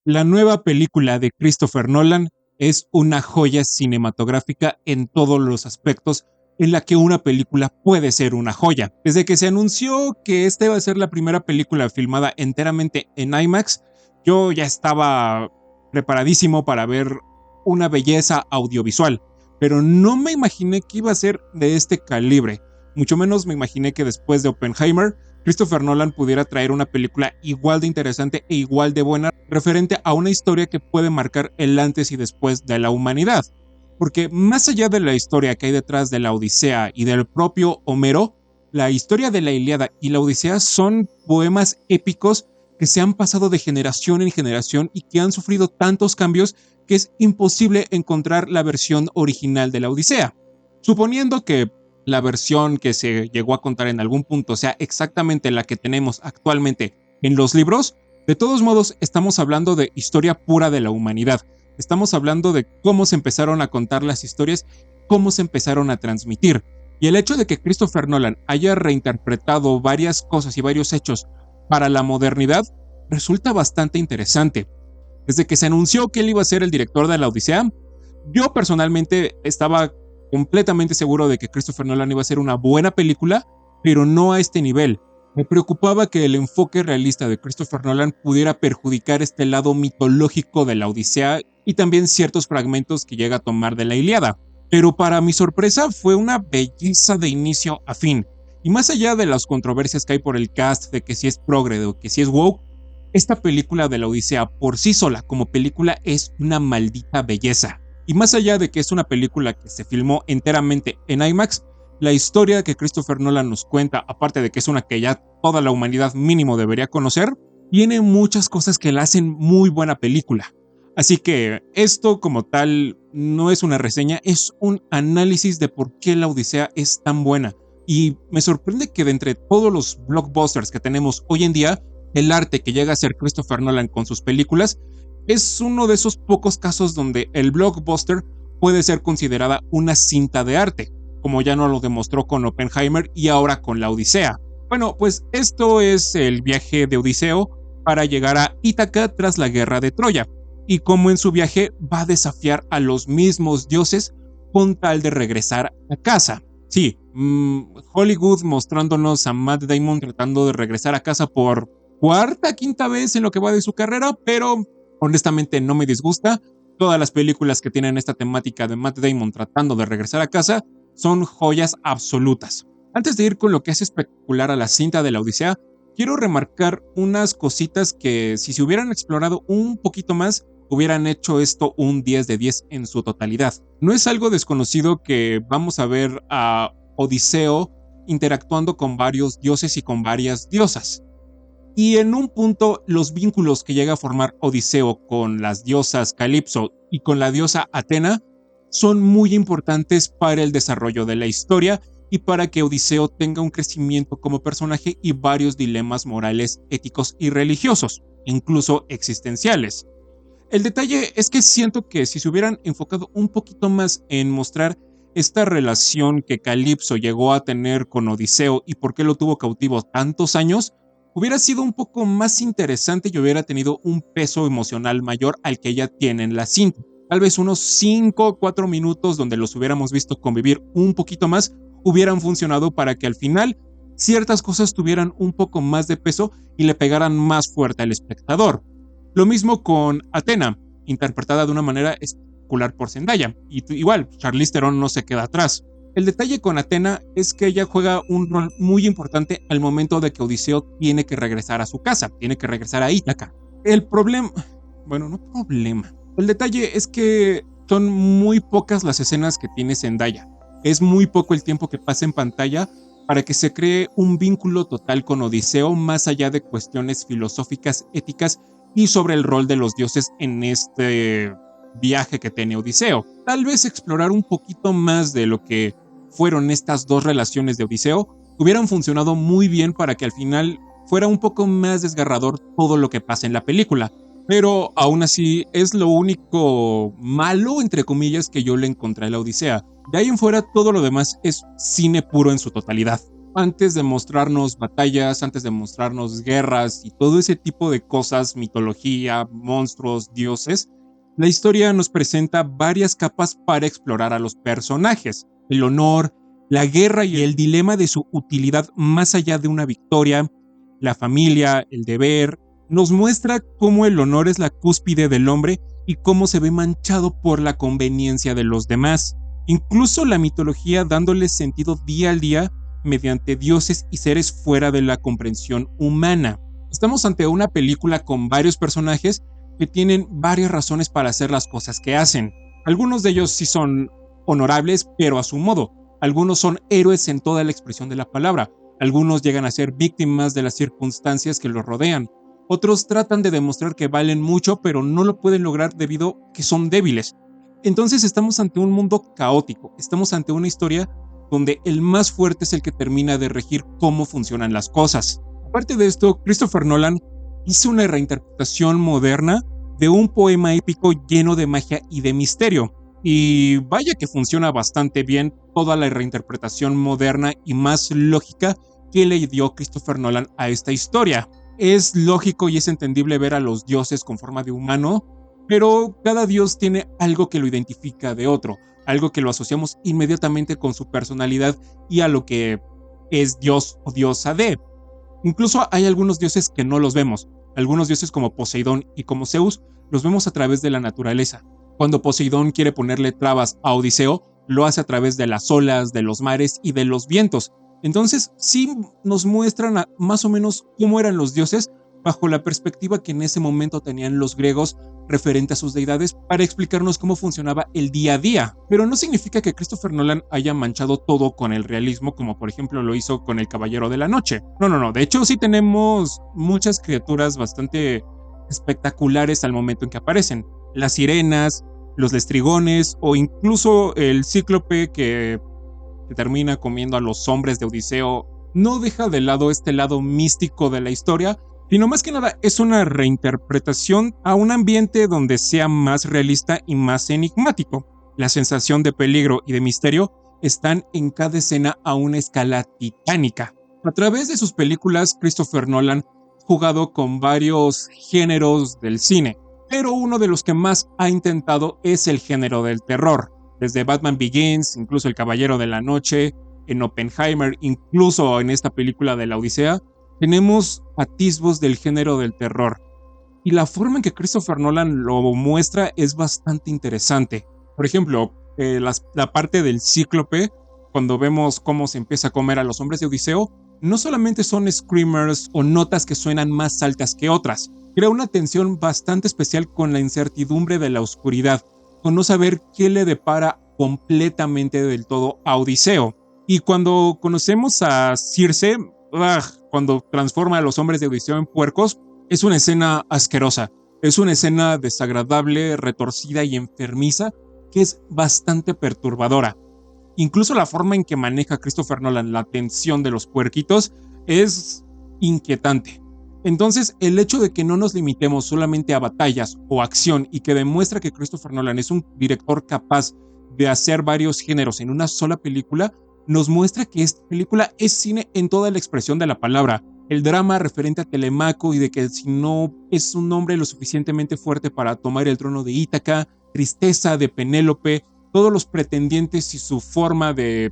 La nueva película de Christopher Nolan es una joya cinematográfica en todos los aspectos en la que una película puede ser una joya. Desde que se anunció que esta iba a ser la primera película filmada enteramente en IMAX, yo ya estaba preparadísimo para ver una belleza audiovisual, pero no me imaginé que iba a ser de este calibre. Mucho menos me imaginé que después de Oppenheimer, Christopher Nolan pudiera traer una película igual de interesante e igual de buena referente a una historia que puede marcar el antes y después de la humanidad. Porque más allá de la historia que hay detrás de la Odisea y del propio Homero, la historia de la Ilíada y la Odisea son poemas épicos que se han pasado de generación en generación y que han sufrido tantos cambios que es imposible encontrar la versión original de la Odisea. Suponiendo que la versión que se llegó a contar en algún punto sea exactamente la que tenemos actualmente en los libros, de todos modos estamos hablando de historia pura de la humanidad. Estamos hablando de cómo se empezaron a contar las historias, cómo se empezaron a transmitir. Y el hecho de que Christopher Nolan haya reinterpretado varias cosas y varios hechos para la modernidad resulta bastante interesante. Desde que se anunció que él iba a ser el director de la Odisea, yo personalmente estaba completamente seguro de que Christopher Nolan iba a ser una buena película, pero no a este nivel. Me preocupaba que el enfoque realista de Christopher Nolan pudiera perjudicar este lado mitológico de la Odisea y también ciertos fragmentos que llega a tomar de la Ilíada. Pero para mi sorpresa fue una belleza de inicio a fin. Y más allá de las controversias que hay por el cast, de que si es progre o que si es woke, esta película de la Odisea por sí sola como película es una maldita belleza. Y más allá de que es una película que se filmó enteramente en IMAX, la historia que Christopher Nolan nos cuenta, aparte de que es una que ya toda la humanidad mínimo debería conocer, tiene muchas cosas que la hacen muy buena película. Así que esto como tal no es una reseña, es un análisis de por qué la Odisea es tan buena. Y me sorprende que de entre todos los blockbusters que tenemos hoy en día, el arte que llega a hacer Christopher Nolan con sus películas es uno de esos pocos casos donde el blockbuster puede ser considerada una cinta de arte, como ya no lo demostró con Oppenheimer y ahora con la Odisea. Bueno, pues esto es el viaje de Odiseo para llegar a Ítaca tras la guerra de Troya, y cómo en su viaje va a desafiar a los mismos dioses con tal de regresar a casa. Sí, Hollywood mostrándonos a Matt Damon tratando de regresar a casa por cuarta, quinta vez en lo que va de su carrera, pero honestamente no me disgusta. Todas las películas que tienen esta temática de Matt Damon tratando de regresar a casa son joyas absolutas. Antes de ir con lo que hace espectacular a la cinta de la Odisea, quiero remarcar unas cositas que si se hubieran explorado un poquito más, hubieran hecho esto un 10 de 10 en su totalidad. No es algo desconocido que vamos a ver a Odiseo interactuando con varios dioses y con varias diosas. Y en un punto, los vínculos que llega a formar Odiseo con las diosas Calipso y con la diosa Atena son muy importantes para el desarrollo de la historia y para que Odiseo tenga un crecimiento como personaje y varios dilemas morales, éticos y religiosos, incluso existenciales. El detalle es que siento que si se hubieran enfocado un poquito más en mostrar esta relación que Calipso llegó a tener con Odiseo y por qué lo tuvo cautivo tantos años, hubiera sido un poco más interesante y hubiera tenido un peso emocional mayor al que ya tiene en la cinta. Tal vez unos 5 o 4 minutos donde los hubiéramos visto convivir un poquito más hubieran funcionado para que al final ciertas cosas tuvieran un poco más de peso y le pegaran más fuerte al espectador. Lo mismo con Atena, interpretada de una manera espectacular por Zendaya. Y igual, Charlize Theron no se queda atrás. El detalle con Atena es que ella juega un rol muy importante al momento de que Odiseo tiene que regresar a su casa, tiene que regresar a Ítaca. El problema, bueno, no problema. El detalle es que son muy pocas las escenas que tiene Zendaya. Es muy poco el tiempo que pasa en pantalla para que se cree un vínculo total con Odiseo más allá de cuestiones filosóficas, éticas y sobre el rol de los dioses en este viaje que tiene Odiseo. Tal vez explorar un poquito más de lo que fueron estas dos relaciones de Odiseo hubieran funcionado muy bien para que al final fuera un poco más desgarrador todo lo que pasa en la película. Pero aún así es lo único malo, entre comillas, que yo le encontré a la Odisea. De ahí en fuera todo lo demás es cine puro en su totalidad. antes de mostrarnos batallas, antes de mostrarnos guerras y todo ese tipo de cosas, mitología, monstruos, dioses, la historia nos presenta varias capas para explorar a los personajes. El honor, la guerra y el dilema de su utilidad más allá de una victoria, la familia, el deber, nos muestra cómo el honor es la cúspide del hombre y cómo se ve manchado por la conveniencia de los demás. Incluso la mitología dándole sentido día al día mediante dioses y seres fuera de la comprensión humana. Estamos ante una película con varios personajes que tienen varias razones para hacer las cosas que hacen. Algunos de ellos sí son honorables, pero a su modo. Algunos son héroes en toda la expresión de la palabra. Algunos llegan a ser víctimas de las circunstancias que los rodean. Otros tratan de demostrar que valen mucho, pero no lo pueden lograr debido a que son débiles. Entonces estamos ante un mundo caótico. Estamos ante una historia donde el más fuerte es el que termina de regir cómo funcionan las cosas. Aparte de esto, Christopher Nolan hizo una reinterpretación moderna de un poema épico lleno de magia y de misterio. Y vaya que funciona bastante bien toda la reinterpretación moderna y más lógica que le dio Christopher Nolan a esta historia. Es lógico y es entendible ver a los dioses con forma de humano, pero cada dios tiene algo que lo identifica de otro, algo que lo asociamos inmediatamente con su personalidad y a lo que es dios o diosa de. Incluso hay algunos dioses que no los vemos. Algunos dioses como Poseidón y como Zeus los vemos a través de la naturaleza. Cuando Poseidón quiere ponerle trabas a Odiseo, lo hace a través de las olas, de los mares y de los vientos. Entonces sí nos muestran más o menos cómo eran los dioses bajo la perspectiva que en ese momento tenían los griegos referente a sus deidades para explicarnos cómo funcionaba el día a día. Pero no significa que Christopher Nolan haya manchado todo con el realismo, como por ejemplo lo hizo con El Caballero de la Noche. No. De hecho, sí tenemos muchas criaturas bastante espectaculares al momento en que aparecen. Las sirenas, los lestrigones o incluso el cíclope que termina comiendo a los hombres de Odiseo no deja de lado este lado místico de la historia, sino más que nada es una reinterpretación a un ambiente donde sea más realista y más enigmático. La sensación de peligro y de misterio están en cada escena a una escala titánica. A través de sus películas, Christopher Nolan ha jugado con varios géneros del cine, pero uno de los que más ha intentado es el género del terror. Desde Batman Begins, incluso El Caballero de la Noche, en Oppenheimer, incluso en esta película de la Odisea, tenemos atisbos del género del terror. Y la forma en que Christopher Nolan lo muestra es bastante interesante. Por ejemplo, la parte del cíclope, cuando vemos cómo se empieza a comer a los hombres de Odiseo, no solamente son screamers o notas que suenan más altas que otras. Crea una tensión bastante especial con la incertidumbre de la oscuridad, con no saber qué le depara completamente del todo a Odiseo. Y cuando conocemos a Circe, cuando transforma a los hombres de Odiseo en puercos, es una escena asquerosa. Es una escena desagradable, retorcida y enfermiza que es bastante perturbadora. Incluso la forma en que maneja Christopher Nolan la tensión de los puerquitos es inquietante. Entonces, el hecho de que no nos limitemos solamente a batallas o acción y que demuestra que Christopher Nolan es un director capaz de hacer varios géneros en una sola película, nos muestra que esta película es cine en toda la expresión de la palabra. El drama referente a Telemaco y de que si no es un hombre lo suficientemente fuerte para tomar el trono de Ítaca, tristeza de Penélope, todos los pretendientes y su forma de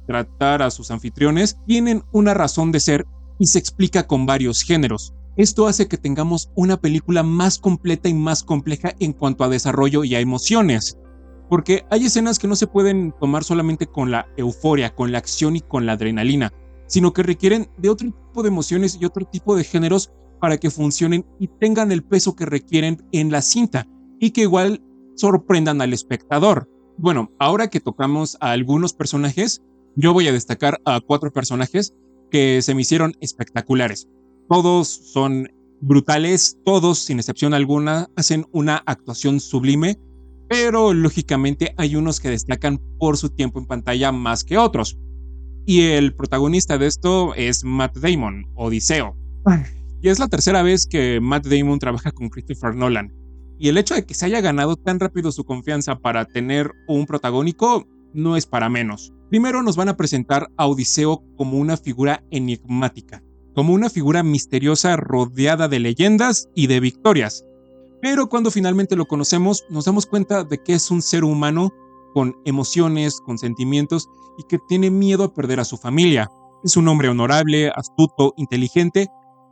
tratar a sus anfitriones tienen una razón de ser y se explica con varios géneros. Esto hace que tengamos una película más completa y más compleja en cuanto a desarrollo y a emociones. Porque hay escenas que no se pueden tomar solamente con la euforia, con la acción y con la adrenalina, sino que requieren de otro tipo de emociones y otro tipo de géneros para que funcionen y tengan el peso que requieren en la cinta y que igual sorprendan al espectador. Bueno, ahora que tocamos a algunos personajes, yo voy a destacar a 4 personajes que se me hicieron espectaculares. Todos son brutales, todos, sin excepción alguna, hacen una actuación sublime, pero lógicamente hay unos que destacan por su tiempo en pantalla más que otros. Y el protagonista de esto es Matt Damon, Odiseo. Y es la tercera vez que Matt Damon trabaja con Christopher Nolan. Y el hecho de que se haya ganado tan rápido su confianza para tener un protagónico no es para menos. Primero nos van a presentar a Odiseo como una figura enigmática, como una figura misteriosa rodeada de leyendas y de victorias. Pero cuando finalmente lo conocemos, nos damos cuenta de que es un ser humano con emociones, con sentimientos y que tiene miedo a perder a su familia. Es un hombre honorable, astuto, inteligente,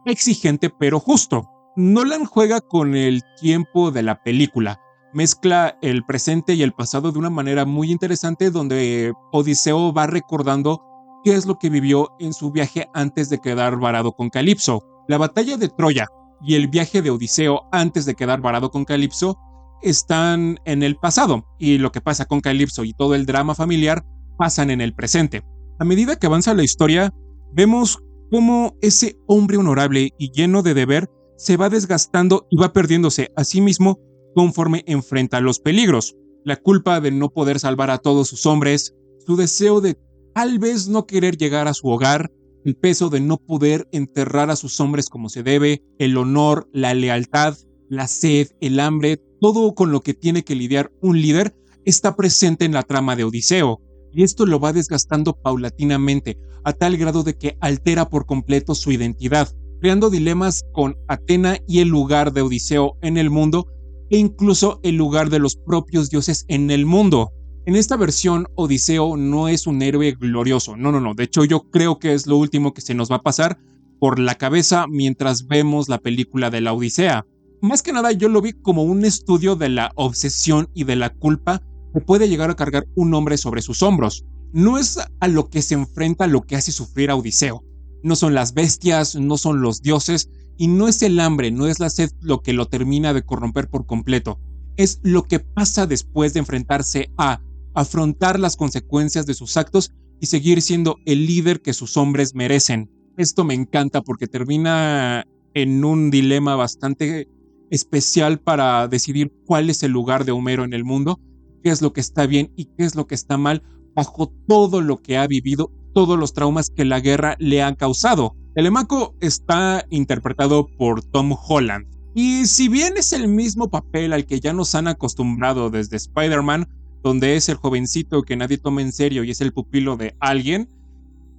exigente pero justo. Nolan juega con el tiempo de la película. Mezcla el presente y el pasado de una manera muy interesante donde Odiseo va recordando qué es lo que vivió en su viaje antes de quedar varado con Calipso. La batalla de Troya y el viaje de Odiseo antes de quedar varado con Calipso están en el pasado y lo que pasa con Calipso y todo el drama familiar pasan en el presente. A medida que avanza la historia, vemos cómo ese hombre honorable y lleno de deber se va desgastando y va perdiéndose a sí mismo conforme enfrenta los peligros. La culpa de no poder salvar a todos sus hombres, su deseo de tal vez no querer llegar a su hogar, el peso de no poder enterrar a sus hombres como se debe, el honor, la lealtad, la sed, el hambre, todo con lo que tiene que lidiar un líder está presente en la trama de Odiseo. Y esto lo va desgastando paulatinamente, a tal grado de que altera por completo su identidad, creando dilemas con Atena y el lugar de Odiseo en el mundo, e incluso el lugar de los propios dioses en el mundo. En esta versión, Odiseo no es un héroe glorioso, no. De hecho, yo creo que es lo último que se nos va a pasar por la cabeza mientras vemos la película de la Odisea. Más que nada, yo lo vi como un estudio de la obsesión y de la culpa que puede llegar a cargar un hombre sobre sus hombros. No es a lo que se enfrenta lo que hace sufrir a Odiseo. No son las bestias, no son los dioses, y no es el hambre, no es la sed lo que lo termina de corromper por completo. Es lo que pasa después de enfrentarse a afrontar las consecuencias de sus actos y seguir siendo el líder que sus hombres merecen. Esto me encanta porque termina en un dilema bastante especial para decidir cuál es el lugar de Homero en el mundo, qué es lo que está bien y qué es lo que está mal bajo todo lo que ha vivido, todos los traumas que la guerra le ha causado. Telemaco está interpretado por Tom Holland, y si bien es el mismo papel al que ya nos han acostumbrado desde Spider-Man, donde es el jovencito que nadie toma en serio y es el pupilo de alguien,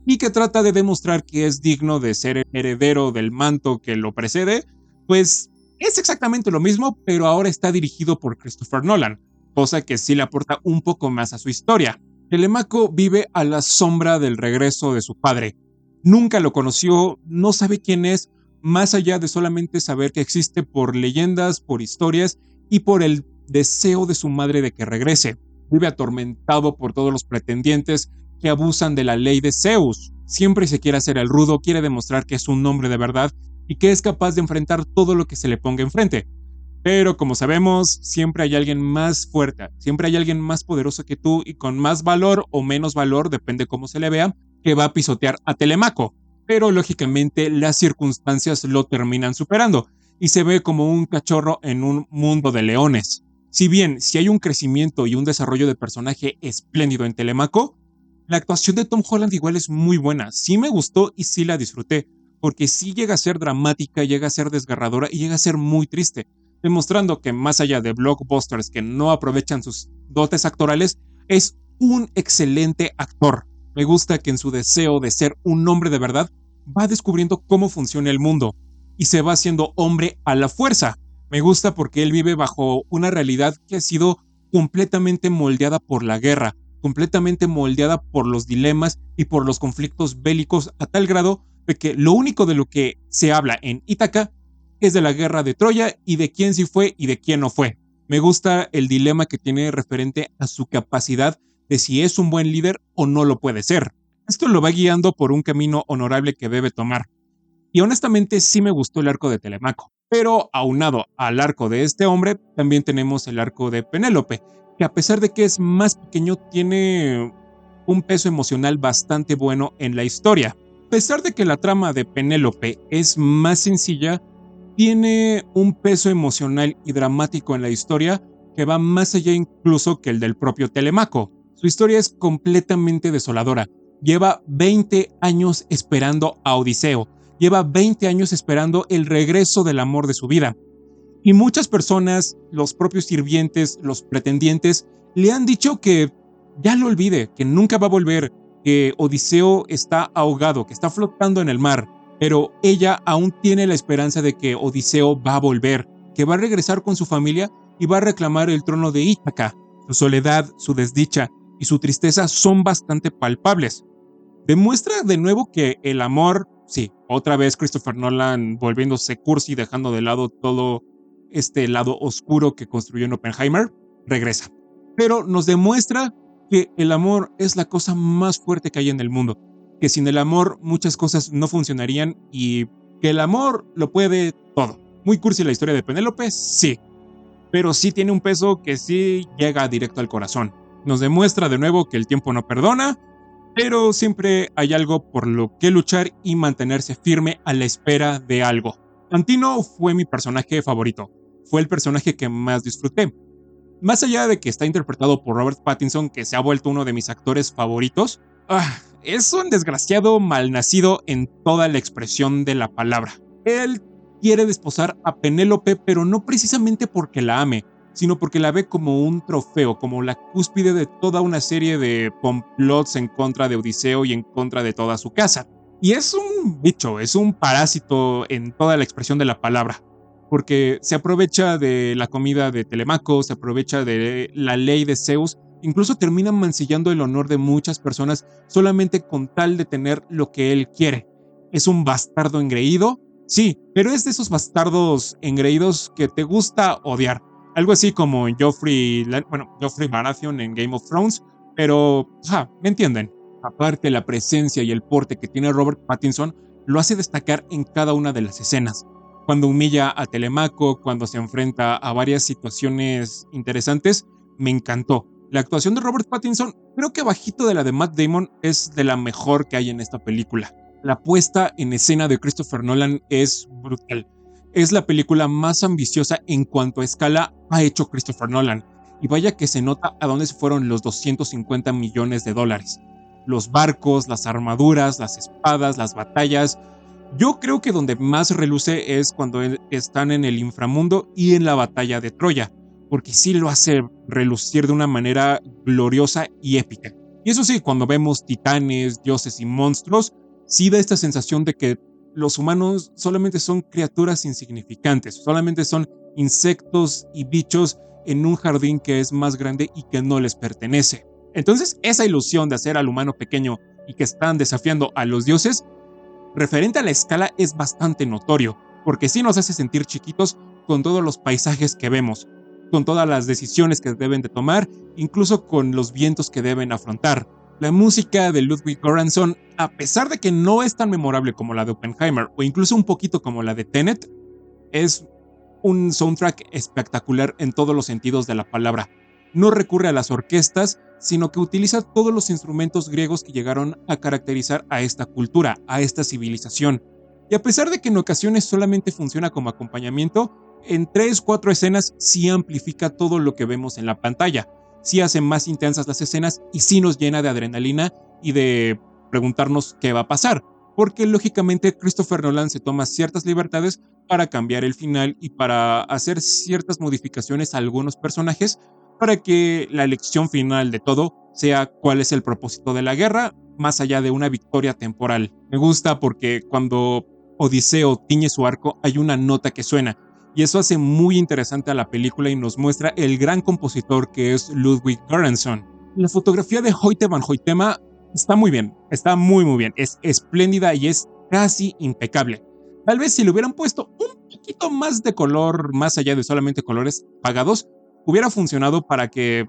y que trata de demostrar que es digno de ser heredero del manto que lo precede, pues es exactamente lo mismo, pero ahora está dirigido por Christopher Nolan, cosa que sí le aporta un poco más a su historia. Telemaco vive a la sombra del regreso de su padre. Nunca lo conoció, no sabe quién es, más allá de solamente saber que existe por leyendas, por historias y por el deseo de su madre de que regrese. Vive atormentado por todos los pretendientes que abusan de la ley de Zeus. Siempre se quiere hacer el rudo, quiere demostrar que es un hombre de verdad y que es capaz de enfrentar todo lo que se le ponga enfrente. Pero como sabemos, siempre hay alguien más fuerte, siempre hay alguien más poderoso que tú y con más valor o menos valor, depende cómo se le vea, que va a pisotear a Telemaco. Pero lógicamente las circunstancias lo terminan superando y se ve como un cachorro en un mundo de leones. Si bien si hay un crecimiento y un desarrollo de personaje espléndido en Telemaco, la actuación de Tom Holland igual es muy buena. Sí me gustó y sí la disfruté, porque sí llega a ser dramática, llega a ser desgarradora y llega a ser muy triste, demostrando que más allá de blockbusters que no aprovechan sus dotes actorales, es un excelente actor. Me gusta que en su deseo de ser un hombre de verdad, va descubriendo cómo funciona el mundo y se va haciendo hombre a la fuerza. Me gusta porque él vive bajo una realidad que ha sido completamente moldeada por la guerra, completamente moldeada por los dilemas y por los conflictos bélicos a tal grado de que lo único de lo que se habla en Ítaca es de la guerra de Troya y de quién sí fue y de quién no fue. Me gusta el dilema que tiene referente a su capacidad de si es un buen líder o no lo puede ser. Esto lo va guiando por un camino honorable que debe tomar. Y honestamente sí me gustó el arco de Telemaco. Pero aunado al arco de este hombre, también tenemos el arco de Penélope, que a pesar de que es más pequeño, tiene un peso emocional bastante bueno en la historia. A pesar de que la trama de Penélope es más sencilla, tiene un peso emocional y dramático en la historia que va más allá incluso que el del propio Telemaco. Su historia es completamente desoladora. Lleva 20 años esperando a Odiseo. Lleva 20 años esperando el regreso del amor de su vida. Y muchas personas, los propios sirvientes, los pretendientes, le han dicho que ya lo olvide, que nunca va a volver, que Odiseo está ahogado, que está flotando en el mar, pero ella aún tiene la esperanza de que Odiseo va a volver, que va a regresar con su familia y va a reclamar el trono de Ítaca. Su soledad, su desdicha y su tristeza son bastante palpables. Demuestra de nuevo que el amor, sí, otra vez Christopher Nolan volviéndose cursi, dejando de lado todo este lado oscuro que construyó en Oppenheimer, regresa. Pero nos demuestra que el amor es la cosa más fuerte que hay en el mundo, que sin el amor muchas cosas no funcionarían y que el amor lo puede todo. Muy cursi la historia de Penélope, sí, pero sí tiene un peso que sí llega directo al corazón. Nos demuestra de nuevo que el tiempo no perdona, pero siempre hay algo por lo que luchar y mantenerse firme a la espera de algo. Antino fue mi personaje favorito, fue el personaje que más disfruté. Más allá de que está interpretado por Robert Pattinson, que se ha vuelto uno de mis actores favoritos, es un desgraciado malnacido en toda la expresión de la palabra. Él quiere desposar a Penélope, pero no precisamente porque la ame, sino porque la ve como un trofeo, como la cúspide de toda una serie de complots en contra de Odiseo y en contra de toda su casa. Y es un bicho, es un parásito en toda la expresión de la palabra, porque se aprovecha de la comida de Telemaco, se aprovecha de la ley de Zeus, incluso termina mancillando el honor de muchas personas solamente con tal de tener lo que él quiere. Es un bastardo engreído, sí, pero es de esos bastardos engreídos que te gusta odiar. Algo así como Joffrey Baratheon en Game of Thrones, pero, ¿me entienden? Aparte, la presencia y el porte que tiene Robert Pattinson lo hace destacar en cada una de las escenas. Cuando humilla a Telemaco, cuando se enfrenta a varias situaciones interesantes, me encantó. La actuación de Robert Pattinson, creo que bajito de la de Matt Damon, es de la mejor que hay en esta película. La puesta en escena de Christopher Nolan es brutal. Es la película más ambiciosa en cuanto a escala ha hecho Christopher Nolan. Y vaya que se nota a dónde se fueron los 250 millones de dólares. Los barcos, las armaduras, las espadas, las batallas. Yo creo que donde más reluce es cuando están en el inframundo y en la batalla de Troya, porque sí lo hace relucir de una manera gloriosa y épica. Y eso sí, cuando vemos titanes, dioses y monstruos, sí da esta sensación de que los humanos solamente son criaturas insignificantes, solamente son insectos y bichos en un jardín que es más grande y que no les pertenece. Entonces, esa ilusión de hacer al humano pequeño y que están desafiando a los dioses, referente a la escala, es bastante notorio, porque sí nos hace sentir chiquitos con todos los paisajes que vemos, con todas las decisiones que deben de tomar, incluso con los vientos que deben afrontar. La música de Ludwig Göransson, a pesar de que no es tan memorable como la de Oppenheimer o incluso un poquito como la de Tenet, es un soundtrack espectacular en todos los sentidos de la palabra. No recurre a las orquestas, sino que utiliza todos los instrumentos griegos que llegaron a caracterizar a esta cultura, a esta civilización. Y a pesar de que en ocasiones solamente funciona como acompañamiento, en 3-4 escenas sí amplifica todo lo que vemos en la pantalla. Sí hace más intensas las escenas y sí nos llena de adrenalina y de preguntarnos qué va a pasar. Porque lógicamente Christopher Nolan se toma ciertas libertades para cambiar el final y para hacer ciertas modificaciones a algunos personajes para que la elección final de todo sea cuál es el propósito de la guerra, más allá de una victoria temporal. Me gusta porque cuando Odiseo tiñe su arco hay una nota que suena, y eso hace muy interesante a la película y nos muestra el gran compositor que es Ludwig Göransson. La fotografía de Hoyte van Hoytema está muy bien, está muy bien, es espléndida y es casi impecable. Tal vez si le hubieran puesto un poquito más de color, más allá de solamente colores pagados, hubiera funcionado para que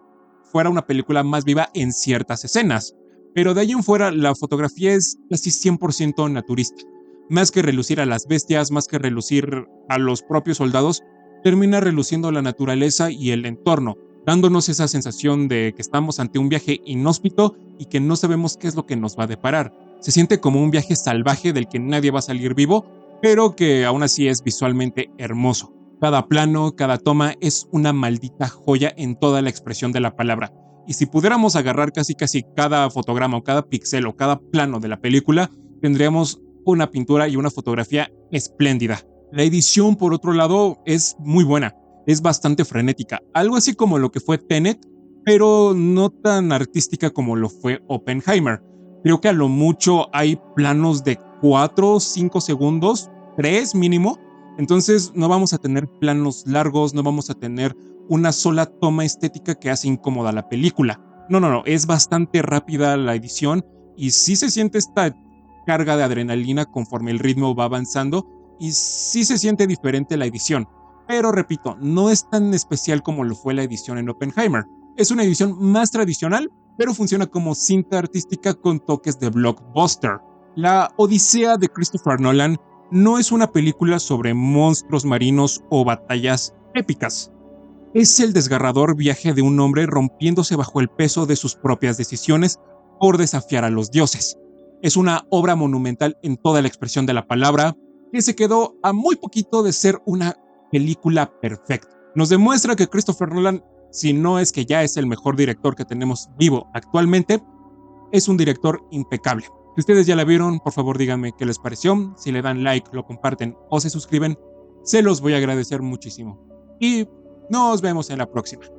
fuera una película más viva en ciertas escenas. Pero de ahí en fuera, la fotografía es casi 100% naturista. Más que relucir a las bestias, más que relucir a los propios soldados, termina reluciendo la naturaleza y el entorno, dándonos esa sensación de que estamos ante un viaje inhóspito y que no sabemos qué es lo que nos va a deparar. Se siente como un viaje salvaje del que nadie va a salir vivo, pero que aún así es visualmente hermoso. Cada plano, cada toma es una maldita joya en toda la expresión de la palabra. Y si pudiéramos agarrar casi cada fotograma o cada píxel o cada plano de la película, tendríamos una pintura y una fotografía espléndida. La edición, por otro lado, es muy buena, es bastante frenética, algo así como lo que fue Tenet, pero no tan artística como lo fue Oppenheimer. Creo que a lo mucho hay planos de 4 o 5 segundos, 3 mínimo. Entonces no vamos a tener planos largos, no vamos a tener una sola toma estética que hace incómoda la película. No, es bastante rápida la edición y sí se siente esta carga de adrenalina conforme el ritmo va avanzando y sí se siente diferente la edición. Pero repito, no es tan especial como lo fue la edición en Oppenheimer. Es una edición más tradicional, pero funciona como cinta artística con toques de blockbuster. La Odisea de Christopher Nolan no es una película sobre monstruos marinos o batallas épicas. Es el desgarrador viaje de un hombre rompiéndose bajo el peso de sus propias decisiones por desafiar a los dioses. Es una obra monumental en toda la expresión de la palabra, que se quedó a muy poquito de ser una película perfecta. Nos demuestra que Christopher Nolan, si no es que ya es el mejor director que tenemos vivo actualmente, es un director impecable. Si ustedes ya la vieron, por favor díganme qué les pareció. Si le dan like, lo comparten o se suscriben, se los voy a agradecer muchísimo. Y nos vemos en la próxima.